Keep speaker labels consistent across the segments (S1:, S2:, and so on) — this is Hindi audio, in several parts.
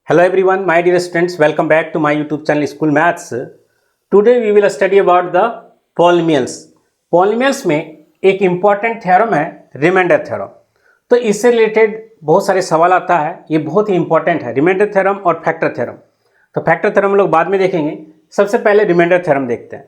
S1: Hello everyone, my dear students, welcome back to my YouTube channel School Maths. Today we will study about the polynomials. Polynomials में एक important theorem है रिमाइंडर थ्योरम। तो इससे रिलेटेड बहुत सारे सवाल आता है, ये बहुत ही इंपॉर्टेंट है रिमाइंडर थ्योरम और फैक्टर थ्योरम। तो फैक्टर थ्योरम लोग बाद में देखेंगे, सबसे पहले रिमाइंडर थ्योरम देखते हैं।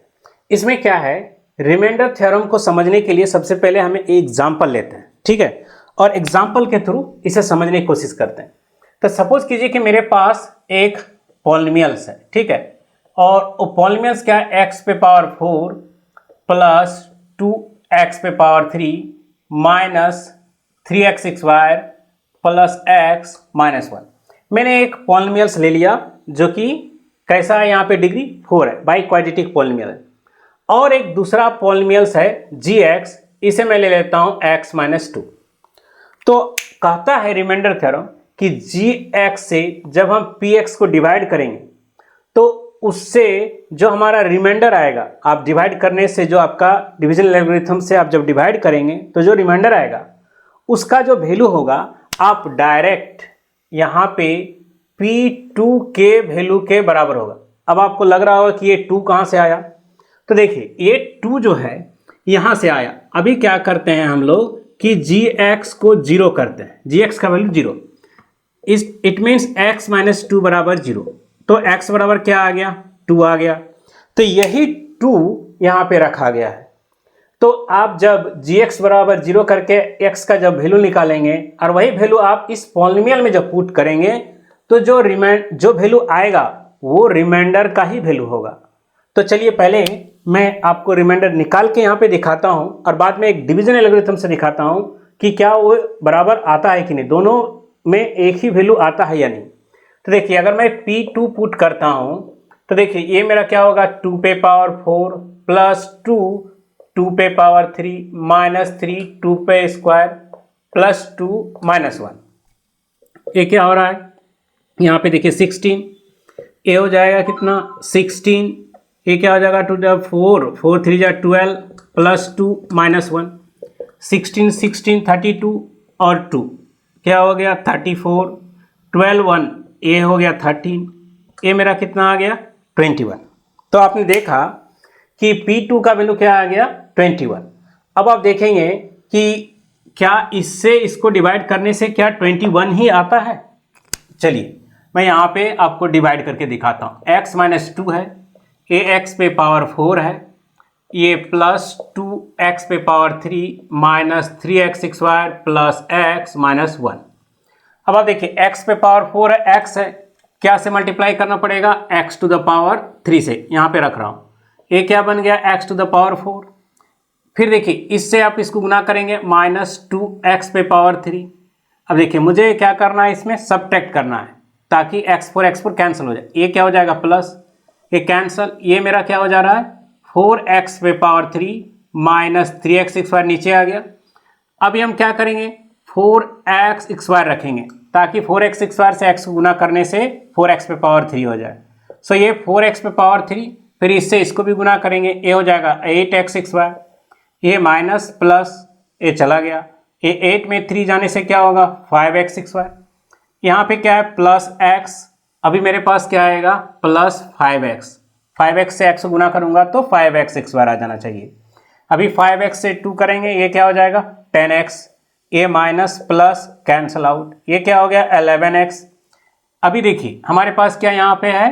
S1: इसमें क्या है, रिमाइंडर थ्योरम को समझने के लिए सबसे पहले हमें एक एग्जाम्पल लेते हैं, ठीक है, और एग्जाम्पल के थ्रू इसे समझने की कोशिश करते हैं। तो सपोज कीजिए कि मेरे पास एक पॉलिनोमियल्स है, ठीक है, और वो पॉलिनोमियल्स क्या है, x पे पावर 4 प्लस 2x पे power 3 minus 3x square plus x minus 1। मैंने एक पॉलिनोमियल्स ले लिया जो कि कैसा है, यहाँ पे डिग्री 4 है, बाई क्वाड्रेटिक पॉलिनोमियल है। और एक दूसरा पॉलिनोमियल्स है gx, इसे मैं ले लेता हूँ x माइनस 2। तो कहता है रिमाइंडर थ्योरम कि gx से जब हम px को डिवाइड करेंगे तो उससे जो हमारा रिमाइंडर आएगा, आप डिवाइड करने से जो आपका डिवीजन एल्गोरिथम से आप जब डिवाइड करेंगे तो जो रिमाइंडर आएगा उसका जो वैल्यू होगा, आप डायरेक्ट यहाँ पे p2 के वैल्यू के बराबर होगा। अब आपको लग रहा होगा कि ये 2 कहाँ से आया, तो देखिए ये 2 जो है यहाँ से आया। अभी क्या करते हैं हम लोग कि gx को 0 करते हैं, gx का value 0, it means x minus 2 बराबर 0। तो x बराबर क्या आ गया, 2 आ गया। तो यही 2 यहाँ पे रखा गया है। तो आप जब gx बराबर 0 करके x का जब वैल्यू निकालेंगे और वही वैल्यू आप इस पॉलिनोमियल में जब पुट करेंगे तो जो वैल्यू आएगा वो रिमाइंडर का ही वैल्यू होगा। तो चलिए पहले मैं आपको रिमाइंडर निकाल के यहाँ पे दिखाता हूँ और बाद में एक डिवीजन एल्गोरिथम से दिखाता हूँ कि क्या वो बराबर आता है कि नहीं, दोनों में एक ही वैल्यू आता है या नहीं। तो देखिए अगर मैं p2 पुट करता हूँ तो देखिए ये मेरा क्या होगा, 2 पे पावर 4 प्लस 2 पे पावर 3 माइनस 3 2 पे स्क्वायर प्लस 2 माइनस 1। ये क्या हो रहा है, यहाँ पे देखिए 16, ये हो जाएगा कितना 16, ये क्या हो जाएगा 2 4 4 3 जा 12 प्लस 2 माइनस 1, 16 16 32 और 2 क्या हो गया 34, 12 1 ये हो गया 13, ये मेरा कितना आ गया 21। तो आपने देखा कि P2 का वैल्यू क्या आ गया 21। अब आप देखेंगे कि क्या इससे इसको डिवाइड करने से क्या 21 ही आता है। चलिए मैं यहाँ पे आपको डिवाइड करके दिखाता हूँ। x माइनस 2 है, ये x पे पावर 4 है, ये प्लस 2x पे power 3 minus 3x square plus x minus 1। अब आप देखिए x पे पावर 4 है, x है, क्या से मल्टीप्लाई करना पड़ेगा, x टू द पावर 3 से, यहाँ पे रख रहा हूँ, ये क्या बन गया x टू द पावर 4। फिर देखिए इससे आप इसको गुना करेंगे माइनस 2x पे पावर 3। अब देखिए मुझे क्या करना है, इसमें सबट्रैक्ट करना है ताकि x4 कैंसिल हो जाए, ये क्या हो जाएगा प्लस, ये कैंसिल, ये मेरा क्या हो जा रहा है 4x पे पावर 3 माइनस 3x स्क्वायर नीचे आ गया। अभी हम क्या करेंगे 4x स्क्वायर रखेंगे ताकि 4x स्क्वायर से x को गुना करने से 4x पे पावर 3 हो जाए। सो ये 4x पे पावर 3, फिर इससे इसको भी गुना करेंगे, ये हो जाएगा 8x स्क्वायर, ये माइनस प्लस ये चला गया, ये 8 में 3 जाने से क्या होगा 5x स्क्वायर, यहाँ पे क्या है प्लस x, अभी मेरे पास क्या आएगा प्लस 5x से x को गुना करूंगा तो 5x स्क्वायर आ जाना चाहिए। अभी 5x से 2 करेंगे, ये क्या हो जाएगा 10x, ये माइनस प्लस कैंसल आउट, ये क्या हो गया 11x। अभी देखिए हमारे पास क्या यहाँ पे है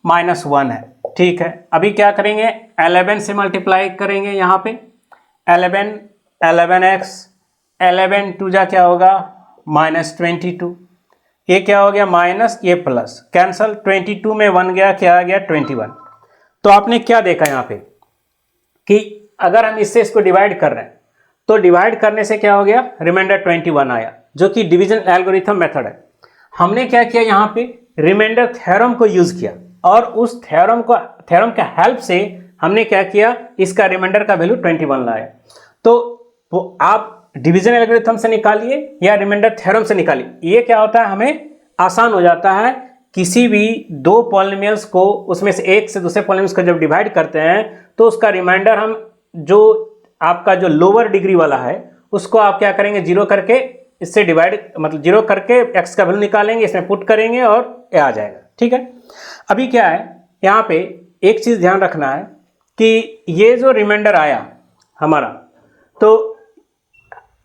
S1: माइनस 1 है, ठीक है। अभी क्या करेंगे 11 से मल्टीप्लाई करेंगे, यहाँ पे 11x 11 2 जा क्या होगा माइनस 22, ये क्या हो गया माइनस, ये प्लस कैंसल, 22 में 1 गया, क्या आ गया 21। तो आपने क्या देखा यहाँ पे कि अगर हम इससे इसको डिवाइड कर रहे हैं तो डिवाइड करने से क्या हो गया रिमाइंडर 21 आया, जो कि डिवीजन एल्गोरिथम मेथड है। हमने क्या किया यहाँ पे रिमाइंडर थ्योरम को यूज किया और उस थ्योरम का हेल्प से हमने क्या किया, इसका रिमाइंडर का वैल्यू 21 लाया। तो वो आप डिवीजन एल्गोरिथम से निकालिए या रिमाइंडर थ्योरम से निकालिए, ये क्या होता है हमें आसान हो जाता है। किसी भी दो पॉलिनोमियल्स को उसमें से एक से दूसरे पॉलिनोमियल्स को जब डिवाइड करते हैं तो उसका रिमाइंडर हम जो आपका जो लोअर डिग्री वाला है उसको आप क्या करेंगे 0 करके इससे डिवाइड मतलब जीरो करके x का वैल्यू निकालेंगे, इसमें पुट करेंगे और ये आ जाएगा। ठीक है, अभी क्या है यहाँ पे एक चीज़ ध्यान रखना है कि ये जो रिमाइंडर आया हमारा, तो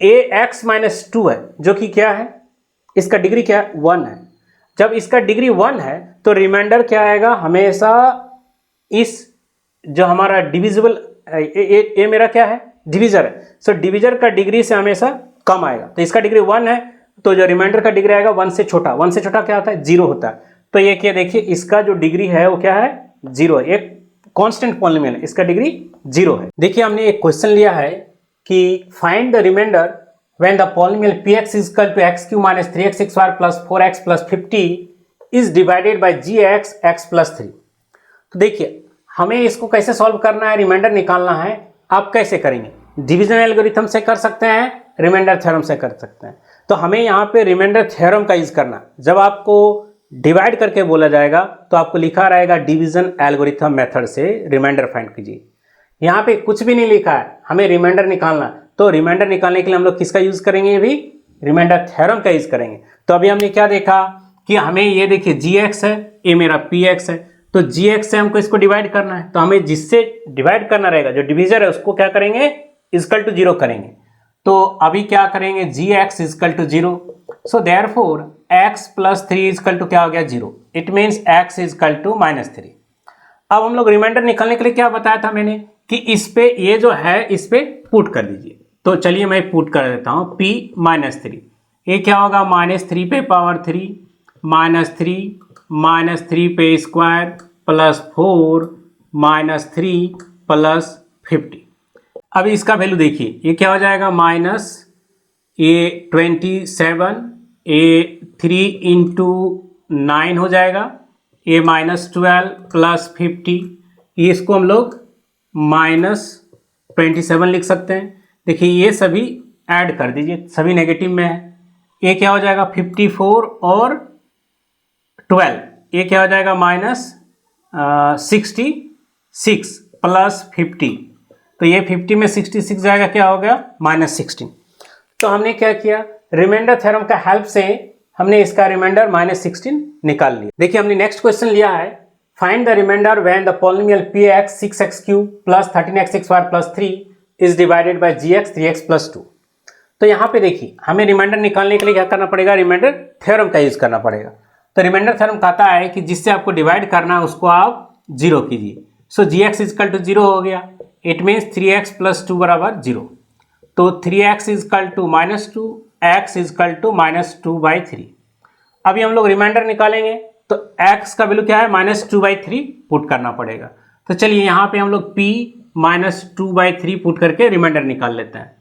S1: ax माइनस 2 है जो कि क्या है, इसका डिग्री क्या है 1 है। जब इसका डिग्री 1 है तो रिमाइंडर क्या आएगा, हमेशा इस जो हमारा डिविजिबल ये मेरा क्या है डिविजर है, सो डिविजर का डिग्री से हमेशा कम आएगा। तो इसका डिग्री 1 है तो जो रिमाइंडर का डिग्री आएगा 1 से छोटा, 1 से छोटा क्या होता है 0 होता है। तो ये क्या देखिए इसका जो डिग्री है वो क्या है 0 है, एक कांस्टेंट पॉलिनोमियल है, इसका डिग्री 0 है। देखिए हमने एक क्वेश्चन लिया है कि find the remainder when the polynomial px is equal to x cube minus 3x plus 4x plus 50 is divided by gx x plus 3। तो देखिए हमें इसको कैसे सॉल्व करना है, रिमाइंडर निकालना है। आप कैसे करेंगे, डिवीजन एल्गोरिथम से कर सकते हैं, रिमाइंडर थ्योरम से कर सकते हैं। तो हमें यहाँ पे रिमाइंडर थ्योरम का यूज करना। जब आपको डिवाइड करके बोला जाएगा तो आपको लिखा रहेगा डिवीजन एल्गोरिथम मेथड से रिमाइंडर फाइंड कीजिए। यहाँ पे कुछ भी नहीं लिखा है, हमें रिमाइंडर निकालना। तो रिमाइंडर निकालने के लिए हम लोग किसका यूज करेंगे, ये भी रिमाइंडर थ्योरम का यूज करेंगे। तो अभी हमने क्या देखा कि हमें ये देखिए gx है, ये मेरा px है, तो gx से हमको इसको डिवाइड करना है। तो हमें जिससे डिवाइड करना रहेगा जो डिविजर है उसको क्या करेंगे इक्वल टू 0 करेंगे। तो अभी क्या करेंगे gx equal to 0, so therefore x plus 3 equal to क्या हो गया 0, it means x equal to minus 3। अब हम लोग रिमाइंडर निकालने के लिए क्या बताया था मैंने कि इस पे ये जो है इस पे पुट कर दीजिए। तो चलिए मैं पुट कर देता हूँ p माइनस 3, ये क्या होगा -3 पे पावर 3 -3 पे स्क्वायर प्लस 4 -3 प्लस 50। अब इसका वैल्यू देखिए ये क्या हो जाएगा माइनस ये 27, ये 3 इंटू 9 हो जाएगा, ये -12 प्लस 50, ये इसको हम लोग -27 लिख सकते हैं। देखिए ये सभी ऐड कर दीजिए, सभी नेगेटिव में है। ये क्या हो जाएगा 54 और 12, ये क्या हो जाएगा -66 प्लस 50, तो ये 50 में 66 जाएगा क्या हो गया -16। तो हमने क्या किया, रिमाइंडर थ्योरम का हेल्प से हमने इसका रिमाइंडर -16 निकाल लिया। देखिए हमने नेक्स्ट क्वेश्चन लिया है, find the remainder when the polynomial px 6x³ plus 13x² plus 3 is divided by gx 3x plus 2। तो यहाँ पे देखिए हमें रिमाइंडर निकालने के लिए क्या करना पड़ेगा, रिमाइंडर थ्योरम का यूज करना पड़ेगा। तो रिमाइंडर थ्योरम कहता है कि जिससे आपको डिवाइड करना है उसको आप 0 कीजिए। सो gx इक्वल टू 0 हो गया, इट मीन्स 3x प्लस 2 बराबर 0। तो 3x equal to -2, x equal to -2/3। अभी हम लोग रिमाइंडर निकालेंगे तो x का वैल्यू क्या है -2/3 पुट करना पड़ेगा। तो चलिए यहाँ पे हम लोग p -2/3 पुट करके रिमाइंडर निकाल लेते हैं।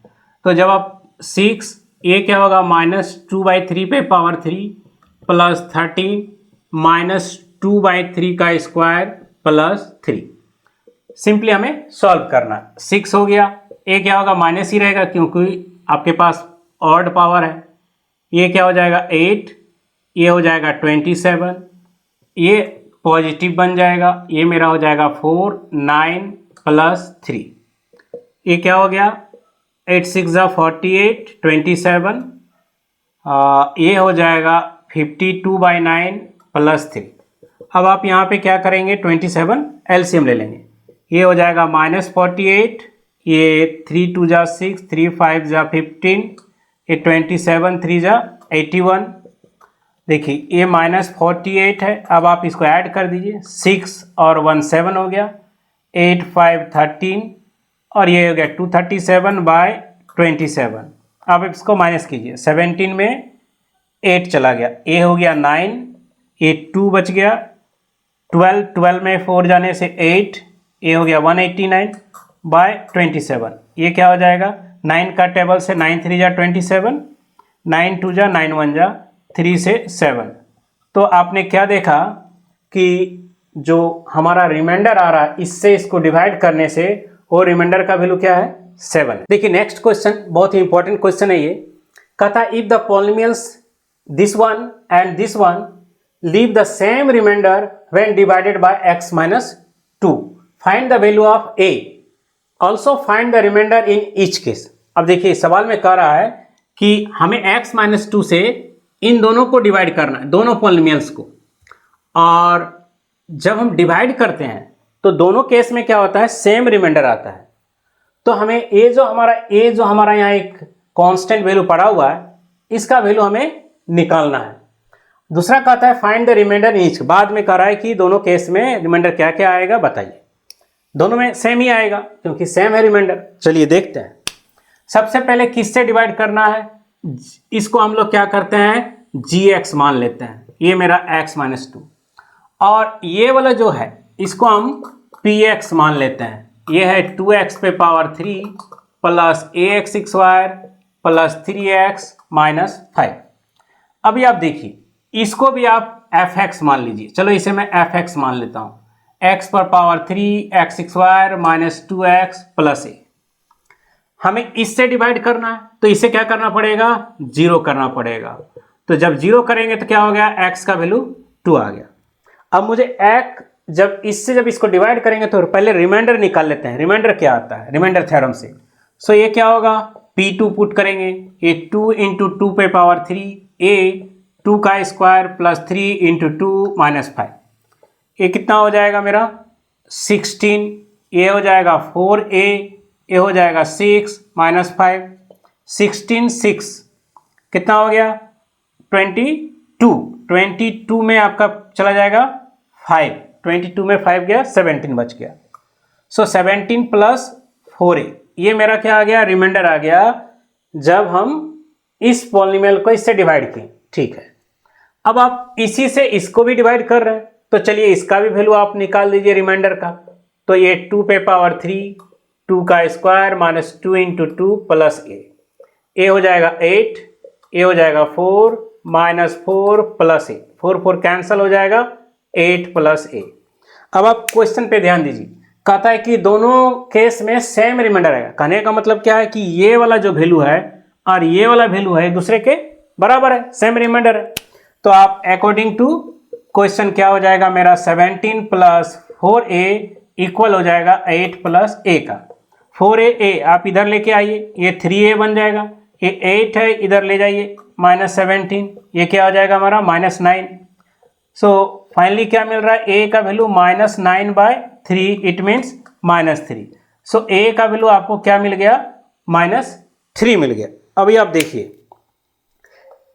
S1: तो जब आप 6, ये क्या होगा -2/3 पे पावर 3 प्लस 13 -2/3 का स्क्वायर प्लस 3। सिंपली हमें सॉल्व करना। 6 हो गया, ये क्या होगा माइनस ही रहेगा क्योंकि आपके पास ऑड पावर है। ये क्या हो जाएगा 8, ये हो जाएगा 27, ये पॉजिटिव बन जाएगा, ये मेरा हो जाएगा 4 9 प्लस 3। ये क्या हो गया 8 6 48 27, ये हो जाएगा 52/9 प्लस 3। अब आप यहाँ पे क्या करेंगे 27 एलसीएम ले लेंगे, ये हो जाएगा -48, ये 3 2 6 3 5 15, ये 27 3 81। देखिए ये -48 है, अब आप इसको ऐड कर दीजिए, 6 और 1 7 हो गया, 8 5 13 और ये हो गया 237/27। अब इसको माइनस कीजिए, 17 में 8 चला गया, ये हो गया 9, ये 2 बच गया, 12 में 4 जाने से 8, ये हो गया 189/27। ये क्या हो जाएगा 9 का टेबल से 9 3 27, 9 2 9 1 3 से 7। तो आपने क्या देखा कि जो हमारा रिमाइंडर आ रहा है इससे इसको डिवाइड करने से वो रिमाइंडर का वैल्यू क्या है 7 है। देखिए नेक्स्ट क्वेश्चन बहुत ही इंपॉर्टेंट क्वेश्चन है ये, कहता if the polynomials this one and this one leave the same remainder when divided by x minus 2, find the value of a, also find the remainder in each case. अब देखिए सवाल में कह रहा है कि हमें x माइनस 2 से इन दोनों को डिवाइड करना है, दोनों पॉलिनोमियल्स को। और जब हम डिवाइड करते हैं तो दोनों केस में क्या होता है, सेम रिमाइंडर आता है। तो हमें ये जो हमारा यहाँ एक कांस्टेंट वैल्यू पड़ा हुआ है, इसका वैल्यू हमें निकालना है। दूसरा कहता है find the remainder in each. बाद में कह रहा है कि दोनों केस में रिमाइंडर क्या क्या आएगा बताइए। दोनों में सेम ही आएगा क्योंकि सेम है रिमाइंडर। चलिए देखते हैं। सबसे पहले किससे डिवाइड करना है, इसको हम लोग क्या करते हैं, gx मान लेते हैं। ये मेरा x माइनस 2 और ये वाला जो है इसको हम px मान लेते हैं। ये है 2x पे power 3 plus ax square plus 3x minus 5। अभी आप देखिए, इसको भी आप fx मान लीजिए। चलो इसे मैं fx मान लेता हूँ। x पर power 3 x square minus 2x plus a। हमें इससे डिवाइड करना है तो इसे क्या करना पड़ेगा, 0 करना पड़ेगा। तो जब 0 करेंगे तो क्या हो गया, x का वैल्यू 2 आ गया। अब मुझे जब इसको डिवाइड करेंगे तो पहले रिमाइंडर निकाल लेते हैं। रिमाइंडर क्या आता है, रिमाइंडर थ्योरम से। सो ये क्या होगा, p2 पुट करेंगे। ये 2 इंटू 2 पे पावर 3 a 2 का स्क्वायर प्लस 3 इंटू 2 माइनस 5। ये कितना हो जाएगा मेरा 16। ये हो जाएगा 4a, ये हो जाएगा 6 माइनस 5। 16 6 कितना हो गया 22 में आपका चला जाएगा 5। 22 में 5 गया, 17 बच गया। सो 17 प्लस 4a, ये मेरा क्या आ गया, रिमाइंडर आ गया जब हम इस पॉलिनोमियल को इससे डिवाइड किए। ठीक है, अब आप इसी से इसको भी डिवाइड कर रहे हैं तो चलिए इसका भी वैल्यू आप निकाल दीजिए रिमाइंडर का। तो ये 2 पे पावर 3 2 का स्क्वायर माइनस 2 इंटू 2 प्लस ए हो जाएगा 8, ए हो जाएगा 4 माइनस 4 प्लस ए, 4 कैंसिल हो जाएगा 8 प्लस ए। अब आप क्वेश्चन पे ध्यान दीजिए, कहता है कि दोनों केस में सेम रिमाइंडर आएगा। कहने का मतलब क्या है कि ये वाला जो वैल्यू है और ये वाला वैल्यू है एक दूसरे के बराबर है, सेम रिमाइंडर है। तो आप अकॉर्डिंग टू क्वेश्चन क्या हो जाएगा मेरा 17 प्लस 4a इक्वल हो जाएगा 8 प्लस a का। 4a आप इधर लेके आइए, ये 3a बन जाएगा। ये 8 है, इधर ले जाइए माइनस 17, ये क्या हो जाएगा हमारा माइनस 9। सो फाइनली क्या मिल रहा है, a का value minus 9/3, it means minus 3। So a का वैल्यू आपको क्या मिल गया, माइनस 3 मिल गया। अभी आप देखिए,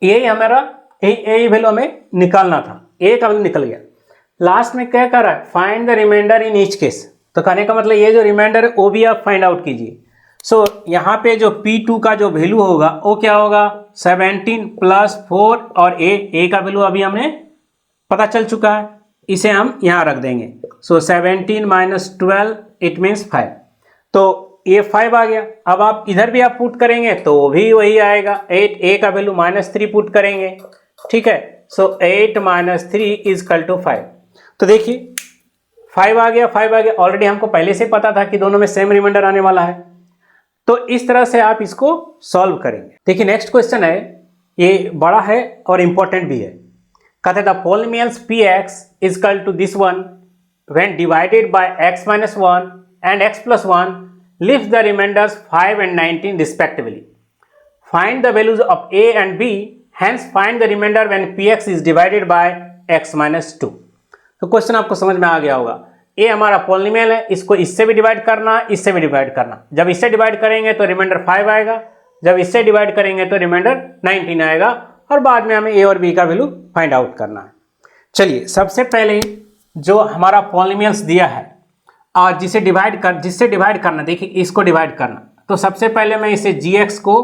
S1: यही हमारा यही वैल्यू हमें निकालना था, a का वैल्यू निकल गया। लास्ट में क्या कर रहा है, find the remainder in each case. तो कहने का मतलब ये जो रिमाइंडर है वो भी आप फाइंड आउट कीजिए। सो यहाँ पे जो P2 का जो वैल्यू होगा वो क्या होगा 17 प्लस 4 और a का वैल्यू अभी हमें पता चल चुका है, इसे हम यहाँ रख देंगे। सो 17 माइनस 12 इट मीन्स 5। तो ये 5 आ गया। अब आप इधर भी आप पुट करेंगे तो भी वही आएगा, 8 a का वैल्यू माइनस 3 पुट करेंगे। ठीक है, सो 8 माइनस 3 इजकल टू 5। तो देखिए 5 आ गया, 5 आ गया। ऑलरेडी हमको पहले से पता था कि दोनों में सेम रिमाइंडर आने वाला है। तो इस तरह से आप इसको सॉल्व करेंगे। देखिए नेक्स्ट क्वेश्चन है, ये बड़ा है और इंपॉर्टेंट भी है। कहते हैं the polynomials px is equal to this one when divided by x minus 1 and x plus 1 left the remainders 5 and 19 respectively. Find the values of a and b, hence find the remainder when px is divided by x minus 2. तो क्वेश्चन आपको समझ में आ गया होगा। ये हमारा पॉलिनोमियल है, इसको इससे भी डिवाइड करना, इससे भी डिवाइड करना। जब इससे डिवाइड करेंगे तो रिमाइंडर 5 आएगा, जब इससे डिवाइड करेंगे तो रिमाइंडर 19 आएगा, और बाद में हमें ए और बी का वैल्यू फाइंड आउट करना है। चलिए सबसे पहले जो हमारा पॉलिनोमियल्स दिया है और जिससे डिवाइड करना, देखिए इसको डिवाइड करना। तो सबसे पहले मैं इसे gx को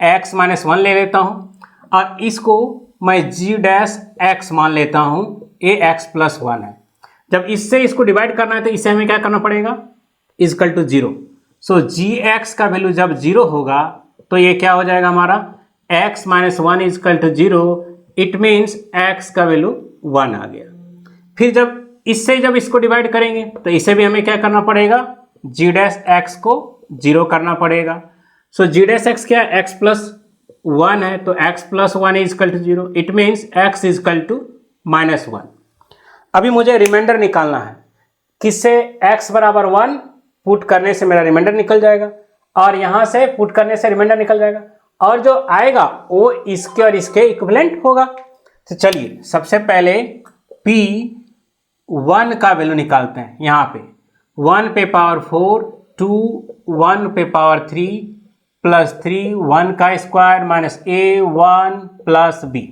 S1: x माइनस 1 ले लेता हूँ और इसको मैं g डैश x मान लेता हूँ, ये x प्लस 1 है। जब इससे इसको डिवाइड करना है तो इसे हमें क्या करना पड़ेगा, इजकल टू 0। सो gx का वैल्यू जब 0 होगा तो ये क्या हो जाएगा हमारा x minus 1 is equal to 0, it means x का वैल्यू 1 आ गया। फिर जब इसको डिवाइड करेंगे तो इसे भी हमें क्या करना पड़ेगा, g डैश x को 0 करना पड़ेगा। सो g डैश x क्या है, x प्लस 1 है, तो x plus 1 is equal to 0, it means x is equal to minus 1। अभी मुझे रिमाइंडर निकालना है, किससे, x बराबर 1 पुट करने से मेरा रिमाइंडर निकल जाएगा और यहाँ से पुट करने से रिमाइंडर निकल जाएगा। और जो आएगा वो इसके और इसके इक्विवेलेंट होगा। तो चलिए सबसे पहले P1 का वैल्यू निकालते हैं। यहाँ पे 1 पे पावर 4, 2 1 पे पावर 3 प्लस 3 1 का square minus a 1 plus b।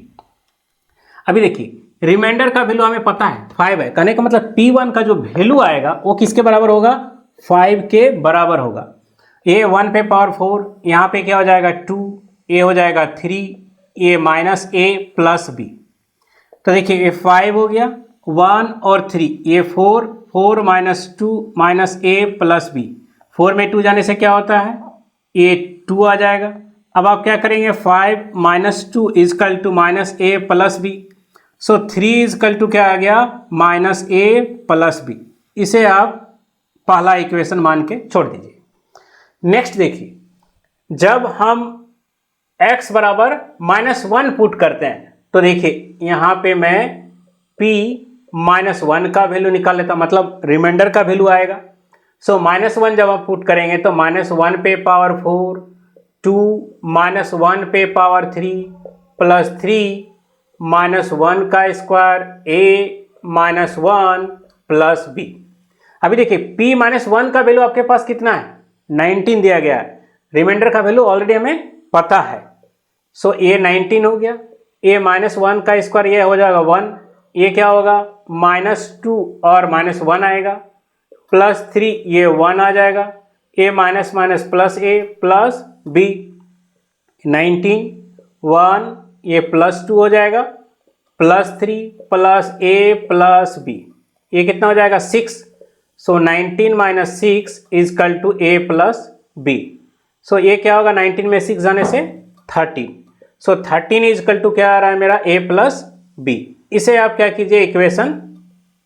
S1: अभी देखिए रिमाइंडर का वैल्यू हमें पता है 5 है, कहने का मतलब P1 का जो वैल्यू आएगा वो किसके बराबर होगा, 5 के बराबर होगा। a 1 पे पावर 4, यहाँ पे क्या हो जाएगा 2, a हो जाएगा 3, a minus a plus b। तो देखिए ये 5 हो गया, 1 और 3, ये 4, 4 minus 2 minus a plus b। 4 में 2 जाने से क्या होता है, ये 2 आ जाएगा। अब आप क्या करेंगे, 5 minus 2 is equal to minus a plus b। So 3 is equal to क्या आ गया, माइनस a प्लस b। इसे आप पहला इक्वेशन मान के छोड़ दीजिए। नेक्स्ट देखिए, जब हम x बराबर -1 पुट करते हैं तो देखिए यहाँ पे मैं p -1 का वैल्यू निकाल लेता, मतलब रिमाइंडर का वैल्यू आएगा। सो -1 जब आप पुट करेंगे तो -1 पे पावर 4, 2 -1 पे पावर 3 प्लस 3 -1 का स्क्वायर a -1 प्लस b। अभी देखिए p -1 का वैल्यू आपके पास कितना है, 19 दिया गया है। रिमाइंडर का वैल्यू ऑलरेडी हमें पता है। सो ये 19 हो गया, a -1 का स्क्वायर ये हो जाएगा 1, ये क्या होगा -2 और -1 आएगा प्लस 3, ये 1 आ जाएगा, a minus minus plus a plus b। 19 1 ये प्लस 2 हो जाएगा plus 3 plus a plus b, ये कितना हो जाएगा 6। So 19 minus 6 is equal to a plus b। So ये क्या होगा, 19 में 6 जाने से 13। सो 13 इजकल टू क्या आ रहा है मेरा, a प्लस b। इसे आप क्या कीजिए, इक्वेशन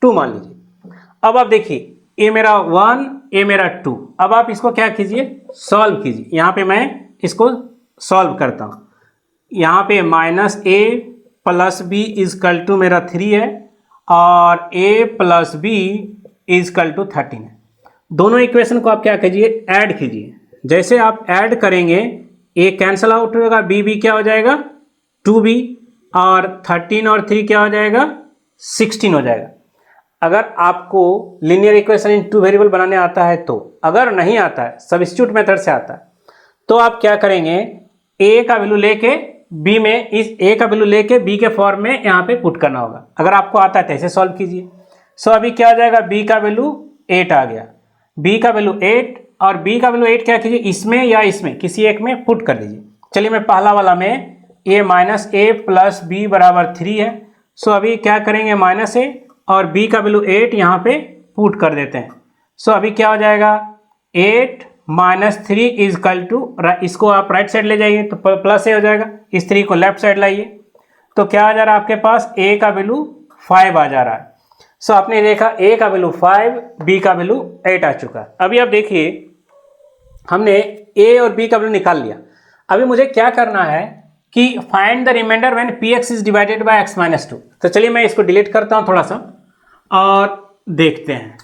S1: 2 मान लीजिए। अब आप देखिए a मेरा 1, a मेरा 2। अब आप इसको क्या कीजिए, सॉल्व कीजिए। यहाँ पे मैं इसको सॉल्व करता हूँ। यहाँ पे minus a plus b is equal to मेरा 3 है और a plus b is equal to 13 है। दोनों इक्वेशन को आप क्या कीजिए, ऐड कीजिए। जैसे आप ऐड करेंगे a कैंसल आउट होगा, b क्या हो जाएगा 2b और 13 और 3 क्या हो जाएगा 16 हो जाएगा। अगर आपको लीनियर इक्वेशन इन 2 वेरिएबल बनाने आता है तो, अगर नहीं आता है सब्स्टिट्यूट मेथड से आता है, तो आप क्या करेंगे, a का वैल्यू लेके b में, इस a का वैल्यू लेके b के फॉर्म में यहाँ पे पुट करना होगा। अगर आपको आता है तो ऐसे सॉल्व कीजिए। सो अभी क्या हो जाएगा, b का वैल्यू 8 आ गया, b का वैल्यू 8 और b का वैल्यू 8 क्या कीजिए, इसमें या इसमें किसी एक में पुट कर दीजिए। चलिए मैं पहला वाला में a minus a plus b बराबर 3 है। सो अभी क्या करेंगे, माइनस a और b का वैल्यू 8 यहाँ पे पुट कर देते हैं। सो अभी क्या हो जाएगा, 8 माइनस 3 इजकल टू, इसको आप राइट साइड ले जाइए तो प्लस a हो जाएगा, इस 3 को लेफ्ट साइड लाइए तो क्या आ जा रहा है आपके पास, a का वैल्यू 5 आ जा रहा है। सो आपने देखा a का वैल्यू 5, b का वैल्यू 8 आ चुका है। अभी आप देखिए हमने a और b का वैल्यू निकाल लिया। अभी मुझे क्या करना है कि find the remainder when px is divided by x minus 2। तो चलिए मैं इसको डिलीट करता हूं थोड़ा सा और देखते हैं।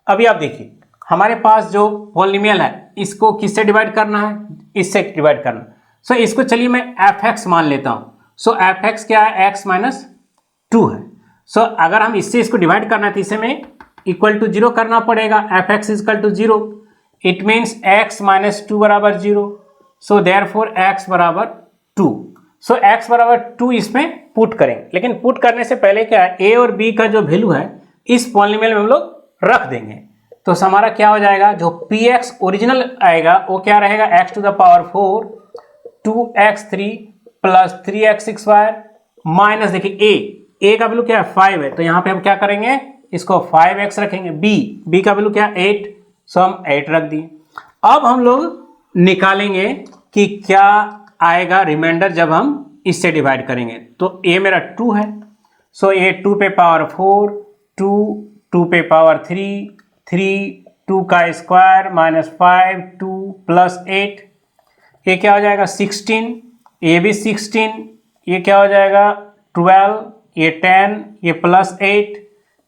S1: अभी आप देखिए हमारे पास जो पॉलिनोमियल है इसको किससे डिवाइड करना है, इससे डिवाइड करना। सो इसको चलिए मैं fx मान लेता हूं। सो fx क्या है, x माइनस 2 है। सो अगर हम इससे इसको डिवाइड करना है तो इसे में इक्वल टू 0 करना पड़ेगा, fx equal to 0। It means x minus 2 बराबर 0। सो देयरफॉर x बराबर 2। सो x बराबर 2 इसमें पुट करेंगे, लेकिन पुट करने से पहले क्या है, a और b का जो वैल्यू है इस पॉलिनोमियल में हम लोग रख देंगे। तो हमारा क्या हो जाएगा, जो px ओरिजिनल आएगा वो क्या रहेगा, x to the power 4 2x3 plus 3x square minus, देखिए a का वैल्यू क्या है 5 है, तो यहाँ पे हम क्या करेंगे, इसको 5x रखेंगे। b का वैल्यू क्या है 8, सो हम 8 रख दिए। अब हम लोग निकालेंगे कि क्या आएगा रिमाइंडर जब हम इससे डिवाइड करेंगे। तो a मेरा 2 है, सो a 2 पे पावर 4 2 2 पे पावर 3 3 2 का स्क्वायर माइनस 5 2 प्लस 8, ये क्या हो जाएगा 16, ये भी 16, ये क्या हो जाएगा 12, ये 10, ये प्लस 8,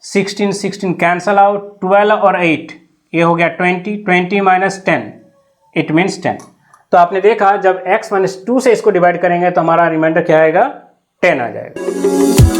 S1: 16 16 कैंसल आउट, 12 और 8 ये हो गया 20, 20 माइनस 10 इट मीन्स 10। तो आपने देखा जब x - 2 से इसको डिवाइड करेंगे तो हमारा रिमाइंडर क्या आएगा, 10 आ जाएगा।